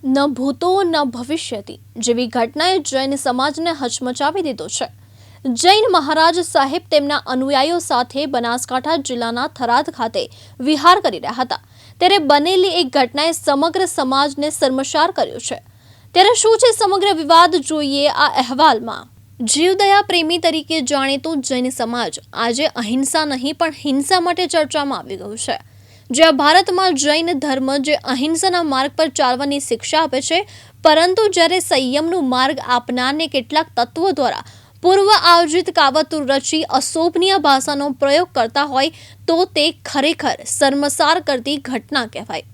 ન ભૂતો ન ભવિષ્યતિ જેવી ઘટનાએ જૈન સમાજને હચમચાવી દીધો છે। જૈન મહારાજ સાહેબ તેમના અનુયાયીઓ સાથે બનાસકાંઠા જિલ્લાના થરાદ ખાતે વિહાર કરી રહ્યા હતા ત્યારે બનેલી એક ઘટનાએ સમગ્ર સમાજને શર્મસાર કર્યો છે। ત્યારે શું છે સમગ્ર વિવાદ, જોઈએ આ અહેવાલમાં। જીવદયા પ્રેમી તરીકે જાણીતો જૈન સમાજ આજે અહિંસા નહીં પણ હિંસા માટે ચર્ચામાં આવી ગયું છે। જ્યાં ભારતમાં જૈન ધર્મ જે અહિંસાના માર્ગ પર ચાલવાની શિક્ષા આપે છે, પરંતુ જ્યારે સંયમનો માર્ગ આપનારને કેટલાક તત્વો દ્વારા પૂર્વ આયોજિત કાવતરું રચી અશોભનીય ભાષાનો પ્રયોગ કરતા હોય તો તે ખરેખર શર્મસાર કરતી ઘટના કહેવાય।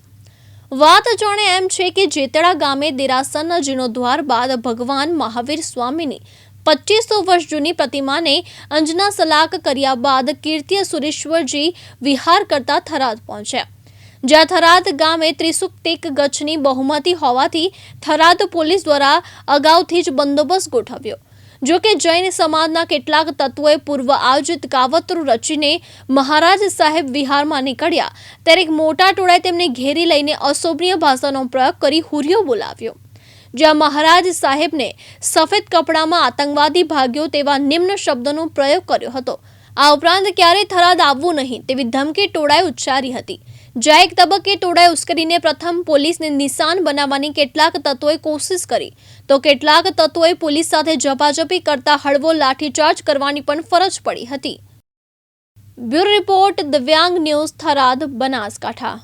વાત જાણે એમ છે કે જેતડા ગામે દેરાસરના જીર્ણોદ્ધાર બાદ ભગવાન મહાવીર સ્વામીની 2500 વર્ષ જૂની પ્રતિમાને અંજના સલાક કર્યા બાદ કીર્તિય સુરેશ્વરજી વિહાર કરતા થરાદ પહોંચ્યા। જ્યાં થરાદ ગામે ત્રિસુક્તિક ગચ્છની બહુમતી હોવાથી થરાદ પોલીસ દ્વારા અગાઉથી જ બંદોબસ્ત ગોઠવ્યો। જો કે જૈન સમાજના કેટલાક તત્વોએ પૂર્વ આયોજિત કાવતરું રચીને મહારાજ સાહેબ વિહારમાં નીકળ્યા ત્યારે એક મોટા ટોળાએ તેમને ઘેરી લઈને અશોભનીય ભાષાનો પ્રયોગ કરી હુરિયો બોલાવ્યો। જ્યાં મહારાજ સાહેબને સફેદ કપડામાં આતંકવાદી ભાગ્યો તેવા નિમ્ન શબ્દોનો પ્રયોગ કર્યો હતો। આ ઉપરાંત ક્યારેય થરાદ આવવું નહીં તેવી ધમકી ટોળાએ ઉચ્ચારી હતી। જ્યાં એક તબક્કે ટોળાએ ઉશ્કેરીને પ્રથમ પોલીસને નિશાન બનાવવાની કેટલાક તત્વોએ કોશિશ કરી તો કેટલાક તત્વોએ પોલીસ સાથે ઝપાઝપી કરતા હળવો લાઠીચાર્જ કરવાની પણ ફરજ પડી હતી। બ્યુરો રિપોર્ટ, દિવ્યાંગ ન્યૂઝ, થરાદ, બનાસકાંઠા।